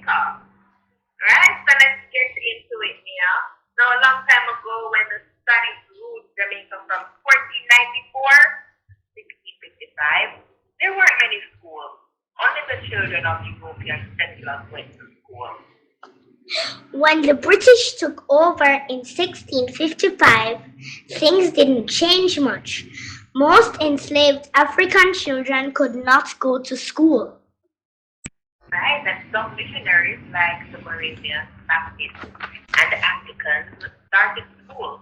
Jamaica. Right? So let's get into it now. Now, a long time ago, when the Spanish ruled Jamaica from 1494 to 1655, there weren't many schools. Only the children of European settlers went to school. When the British took over in 1655, things didn't change much. Most enslaved African children could not go to school. Right? And some missionaries like the Moravians, Baptists, and the Africans started schools.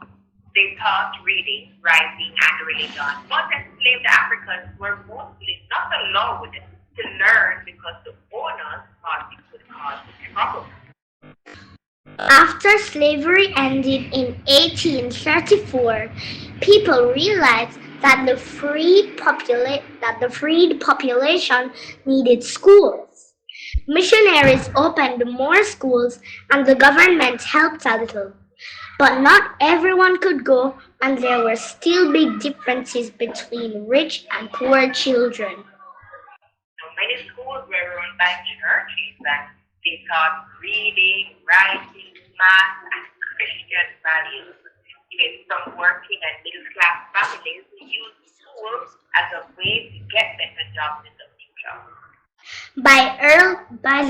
They taught reading, writing, and religion. But enslaved Africans were mostly not allowed to learn because the owners thought it could cause trouble. After slavery ended in 1834, people realized that the freed population needed schools. Missionaries opened more schools and the government helped a little. But not everyone could go, and there were still big differences between rich and poor children. Many schools were run by churches and they taught reading, writing, math, and Christian values. Kids from working and middle class families used schools as a way to get better jobs in the future. By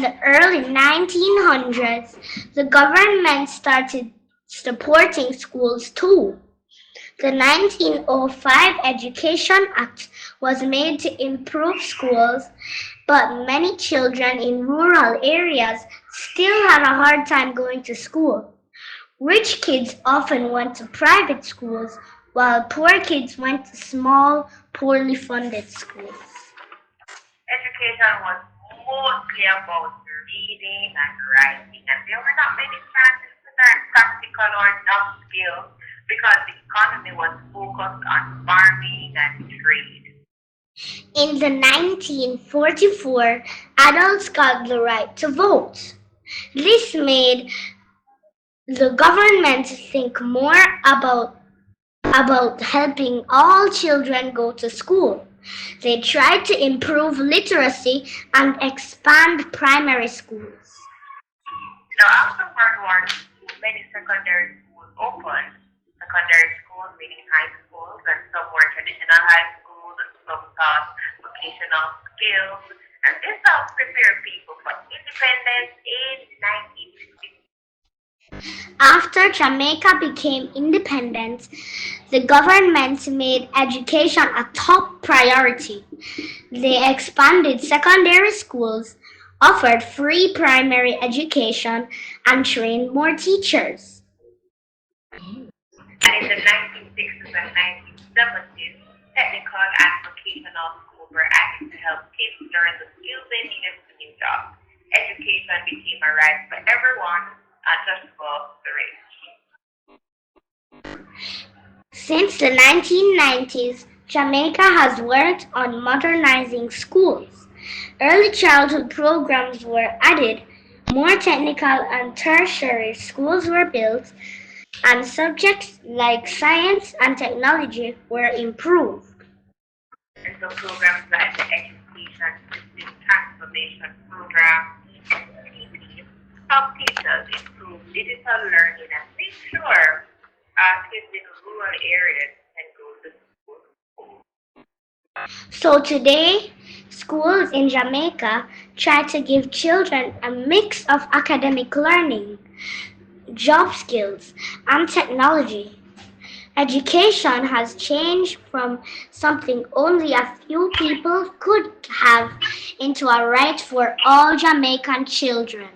the early 1900s, the government started supporting schools too. The 1905 Education Act was made to improve schools, but many children in rural areas still had a hard time going to school. Rich kids often went to private schools, while poor kids went to small, poorly funded schools. Education was mostly about reading and writing, and there were not many chances to learn practical or job skills because the economy was focused on farming and trade. In the 1944, adults got the right to vote. This made the government think more about helping all children go to school. They tried to improve literacy and expand primary schools. Now, after World War II, many secondary schools opened. Secondary schools, meaning high schools, and some were traditional high schools, and some taught vocational skills, and this helped prepare people for independence in 1960. After Jamaica became independent, the government made education a top priority. They expanded secondary schools, offered free primary education, and trained more teachers. And in the 1960s and 1970s, technical and vocational schools were added to help kids learn the skills they needed for new jobs. Education became a right for everyone, not just for the rich. Since the 1990s, Jamaica has worked on modernizing schools. Early childhood programs were added, more technical and tertiary schools were built, and subjects like science and technology were improved. And so programs like the Education System Transformation Program, ESTP, help teachers improve digital learning and make sure kids in rural areas can go to school. So today, schools in Jamaica try to give children a mix of academic learning, job skills, and technology. Education has changed from something only a few people could have into a right for all Jamaican children.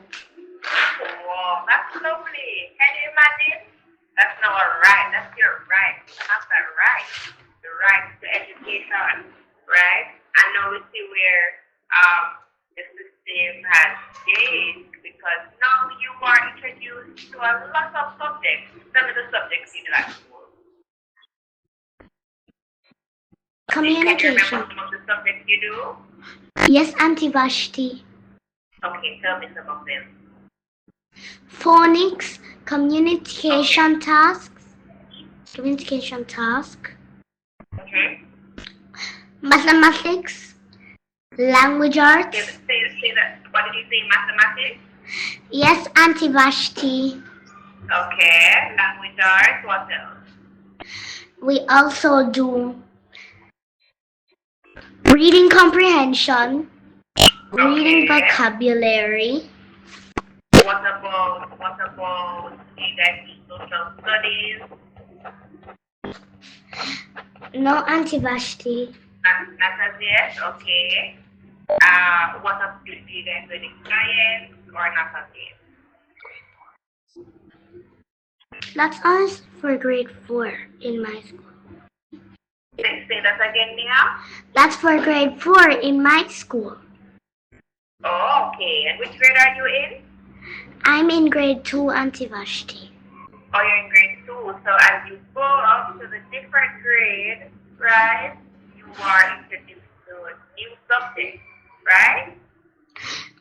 Wow, that's lovely. Can you imagine? That's not a right, that's your right. You have that right. The right to education, right? And now we see where the system has changed because now you are introduced to a lot of subjects. Some of the subjects you do at school. Communication. Can you remember some of the subjects you do? Yes, Auntie Vashti. Okay, tell me some of them. Phonics, communication task, mathematics, language arts, Say that. What did you say? Mathematics? Yes, Auntie Vashti. Okay, language arts, what else? We also do reading comprehension, reading Okay. vocabulary. What about do you guys do social studies? No, Auntie Vashti. Not as yet, okay. What about do you guys do any science or not as yet? That's us for grade 4 in my school. Say that again, Nia. That's for grade 4 in my school. Oh, okay. And which grade are you in? I'm in grade 2, Auntie Vashti. Oh, you're in grade 2. So as you go up to the different grade, right, you are introduced to new subjects, right?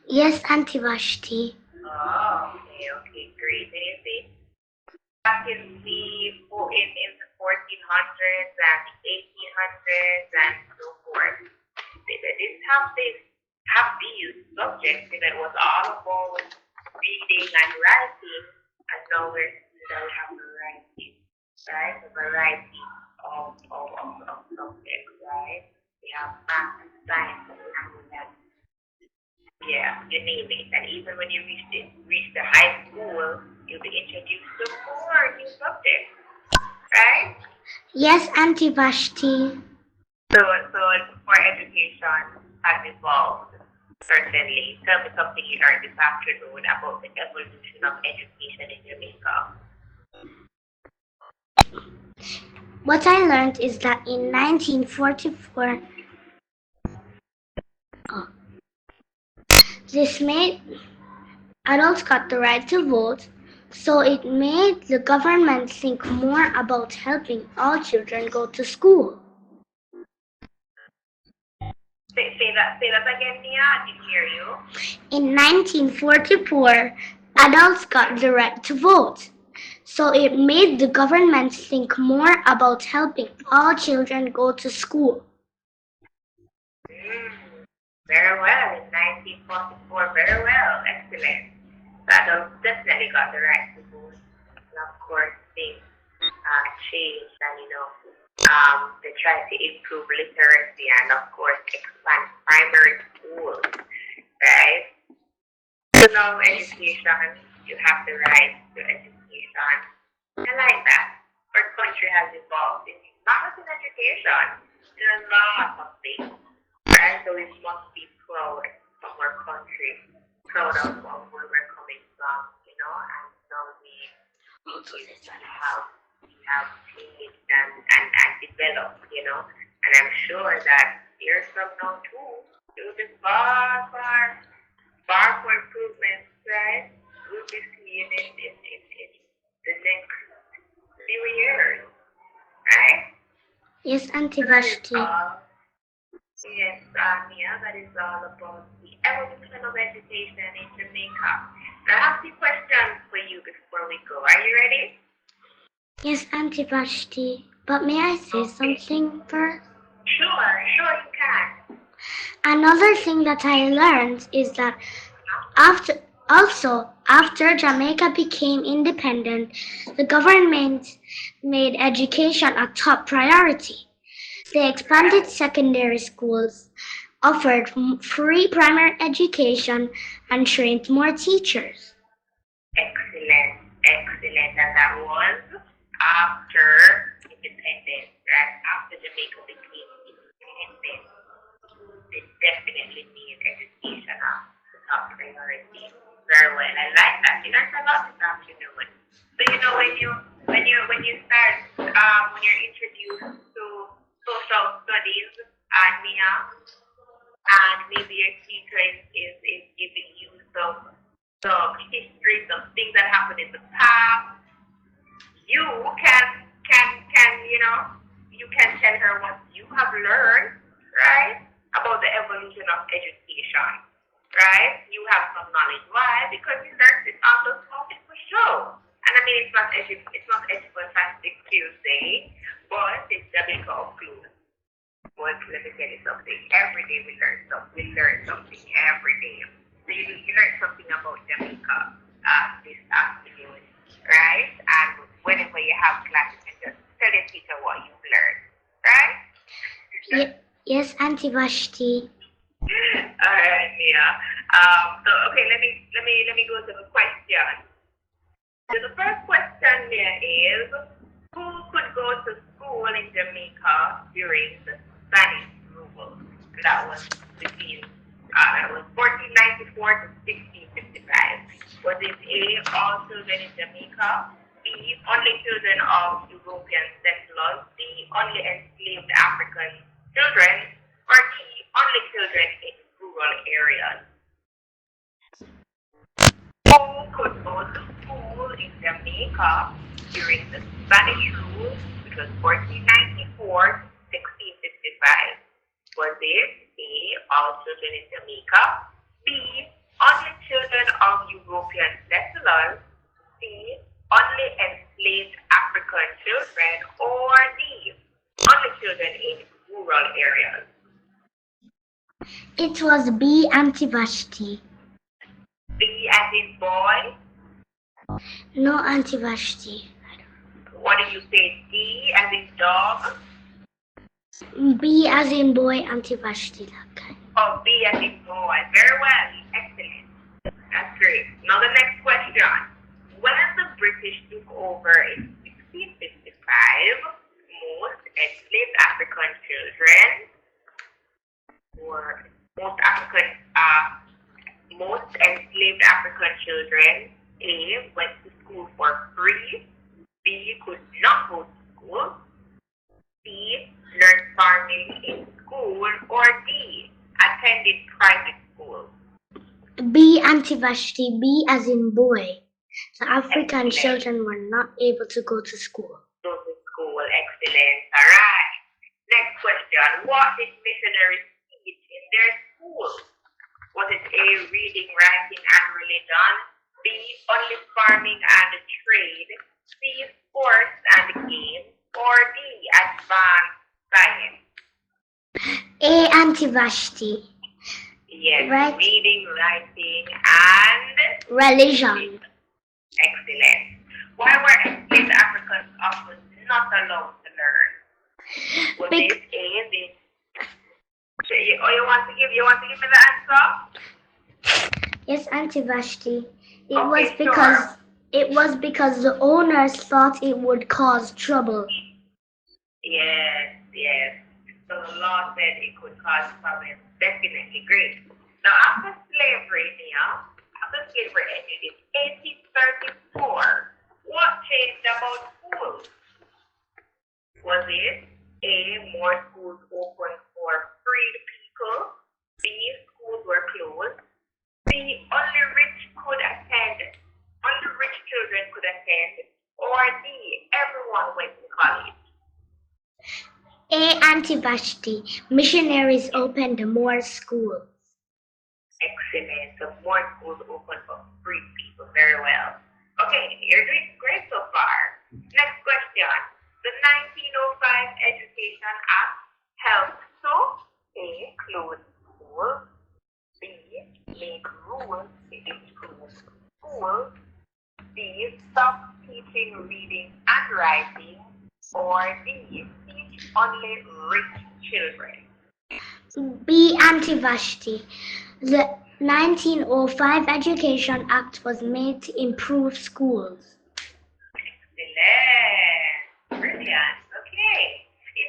Yes, Auntie Vashti. Oh, okay, great. And you see, back in in the 1400s and the 1800s and so forth, they didn't have these subjects. It was all about reading and writing, and now we have variety, right? A variety of subjects, right? We have math, science, and language. Yeah, you name it. And even when you reach the high school, you'll be introduced to more new subjects, right? Yes, Auntie Vashti. So for education has evolved, certainly. Tell me something you learned this afternoon about the evolution of education in Jamaica. What I learned is that in 1944, this made adults got the right to vote, so it made the government think more about helping all children go to school. Say that again, Nia. I didn't hear you. In 1944, adults got the right to vote, so it made the government think more about helping all children go to school. Very well. In 1944, very well. Excellent. So adults definitely got the right to vote. And of course, things changed and, they tried to improve literacy and, of course, expand primary schools, right? So now education, you have the right to education. I like that. Our country has evolved. It's not just in education, in a lot of things, right? So we must be proud of our country, proud of where we're coming from, and now we have changed and developed, and I'm sure that years from now too, it will be far more improvements, right? We'll be seeing in the next few years, right? Yes, Auntie So that is Vashti. all. Yes, Mia, that is all about the evolution of education in Jamaica. Now, I have two questions for you before we go. Are you ready? Yes, Auntie Vashti. But may I say something first? Sure, you can. Another thing that I learned is that after Jamaica became independent, the government made education a top priority. They expanded secondary schools, offered free primary education, and trained more teachers. Excellent. And that was after independence, right? After Jamaica became independent, they definitely made education the top priority. Very well. I like that. You learned a lot this afternoon. So when you start when you're introduced to social studies at Mia, and maybe your teacher is giving you some history, some things that happened in the past, you you can tell her what you have learned, right, about the evolution of education, right? You have some knowledge. Why? Because you learned it on the topic for sure. And I mean, it's not Edufantastic Tuesday, but it's Jamaica of Clues. But let me tell you something. Every day we learn something. We learn something every day. So you learn something about Jamaica. Yes, Auntie Vashti. Alright, Mia. So okay, let me go to the question. So the first question here is, who could go to school in Jamaica during the Spanish rule? That was that was 1494 to 1655. Was it A, all children in Jamaica, B, only children of European settlers, C, only enslaved African children, or D, only children in rural areas? Who could go to school in Jamaica during the Spanish rule, which was 1494 to 1655? Was it A, all children in Jamaica, B, only children of European settlers, C, only enslaved African children, or D, only children in rural areas? It was B, Auntie Vashti. B as in boy? No, Auntie Vashti. What do you say? D as in dog? B as in boy, Auntie Vashti. Oh, B as in boy. Very well. Excellent. That's great. Now the next question. When the British took over in 1655, most enslaved African children, or most enslaved African children, A, went to school for free, B, could not go to school, C, learned farming in school, or D, attended private schools? B, Auntie Vashti. B as in boy. The African Excellent. children were not able to go to school. Go to school. Excellent. All right. Next question. What did missionaries teach in their schools? Was it A, reading, writing, and religion? B, only farming and trade? C, sports and games? Or D, advanced science? A, Auntie Vashti. Yes, Right. reading, writing, and Religion. excellent. Why were enslaved Africans often not allowed to learn? Was it A, the you want to give me the answer? Yes, Auntie Vashti. It was because the owners thought it would cause trouble. Yes. So the law said it could cause problems. Definitely great. Now after slavery ended in 1834, what changed about schools? Was it A, more schools open for freed people? B, schools were closed? C, only rich children could attend? Or D, everyone went to college? A, Auntie Vashti. Missionaries opened more schools. Excellent. So more schools open for free people. Very well. Okay, you're doing great so far. Next question. The 1905 Education Act helped to A, close schools, B, make rules against closed schools, C, stop teaching reading and writing, or D, teach only rich children? B, Auntie Vashti. The 1905 Education Act was made to improve schools. Excellent. Brilliant. Okay. In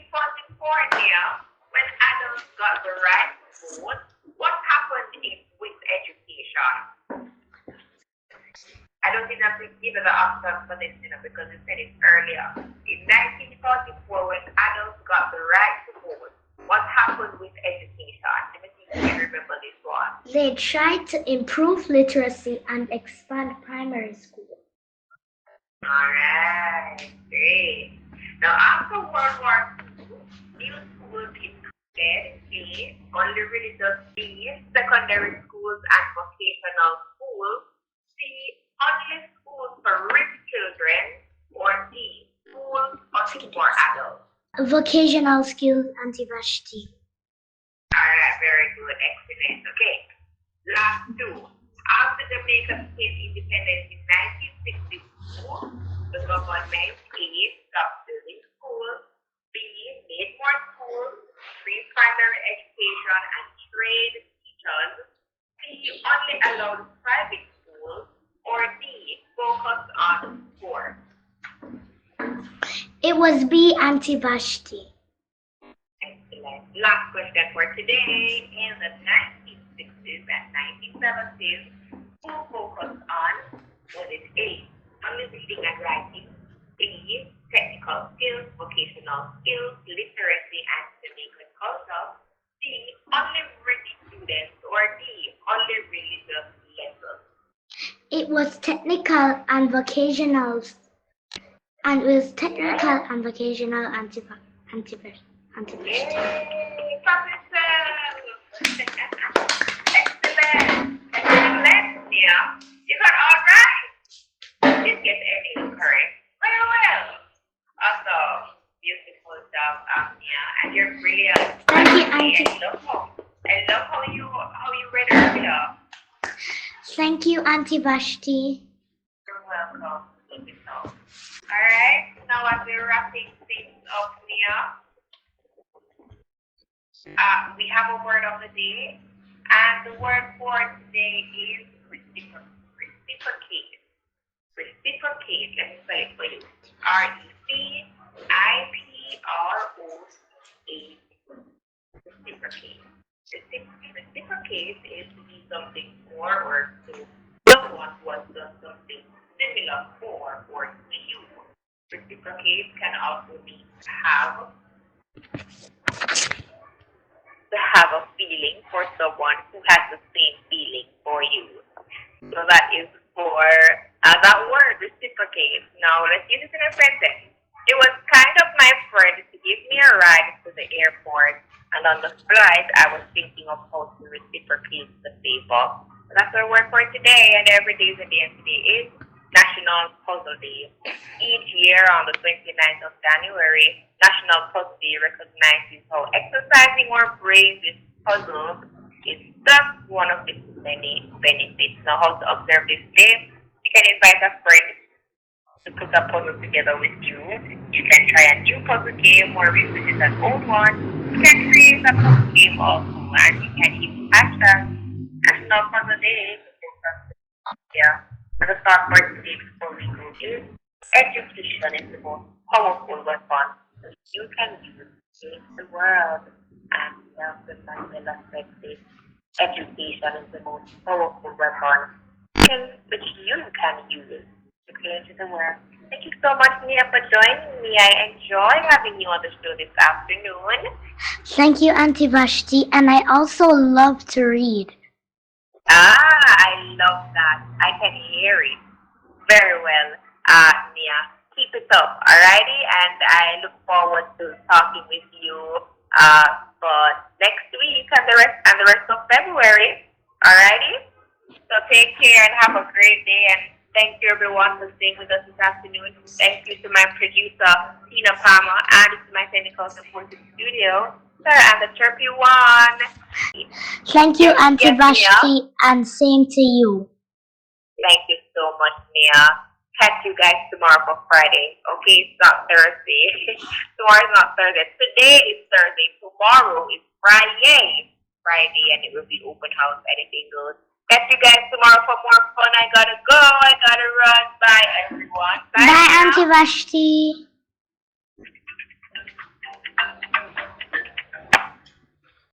1944 now, when adults got the right to vote, what happened with education? I don't think I have to give you the answer for this, because you said it earlier. In 1944, when adults got the right to vote, what happened with education? Let me see if you remember this one. They tried to improve literacy and expand primary school. Alright, great. Now after World War II, new schools included A, only religious, B, secondary schools and vocational schools, C, only schools for rich children, or D, schools only for adults? Vocational skills, Auntie Vashti. Alright, very good, excellent. Okay, last two. After Jamaica became independent in 1962, the government A, stopped building schools, B, made more schools, free allowed private schools, or D, focus on sports? It was B, Auntie Vashti. Excellent. Last question for today. In the 1960s and 1970s, who focused on, was it A, only reading and writing, B, technical skills, vocational skills, literacy, and Jamaican culture, C, only rich students, or D, only religious lessons? It was technical and vocational, and it was technical and vocational Auntie Vashti. Yay! Clap yourself! Excellent! Excellent, Mia. You got all right. Didn't get any correct. Very well. Awesome. Beautiful job, Mia. And you're brilliant. Thank you, Auntie. I love how you read earlier. Thank you, Auntie Vashti. You're welcome. Alright, now as we're wrapping things up, Mia, we have a word of the day, and the word for today is reciprocate. Reciprocate, let me spell it for you. R-E-C-I-P-R-O-C-A-T. Reciprocate. Reciprocate is to do something for or to someone who has done something similar for or to you. Reciprocate can also mean to have a feeling for someone who has the same feeling for you. So that is for that word, reciprocate. Now let's use it in a sentence. It was kind of my friend to give me a ride to the airport, and on the flight I was thinking of how to reciprocate the favor. So that's our word for today, and every day is a day, and today is National Puzzle Day. Each year on the 29th of January, National Puzzle Day recognizes how exercising our brains with puzzles is just one of its many benefits. Now, how to observe this day? You can invite a friend to put a puzzle together with you. You can try a new puzzle game or revisit an old one. You can create a puzzle game also, and you can use hashtag National Puzzle Day. Yeah. And the thought for today before we go is education is the most powerful weapon you can use to change the world. And Nelson Mandela said this: education is the most powerful weapon which you can use to change the world. Thank you so much, Mia, for joining me. I enjoy having you on the show this afternoon. Thank you, Auntie Vashti, and I also love to read. I love that. I can hear it very well, Mia. Keep it up, alrighty? And I look forward to talking with you for next week and the rest of February, alrighty? So take care and have a great day, and thank you everyone for staying with us this afternoon. Thank you to my producer, Tina Palmer, and to my technical support in the studio, Sir, and the chirpy one. Thank you, Auntie Vashti, and same to you. Thank you so much, Mia. Catch you guys tomorrow for Friday. Okay, it's not Thursday. Tomorrow is not Thursday. Today is Thursday. Tomorrow is Friday. And it will be open house. Anything goes. Catch you guys tomorrow for more fun. I gotta go. I gotta run. Bye, everyone. Bye, Auntie Vashti.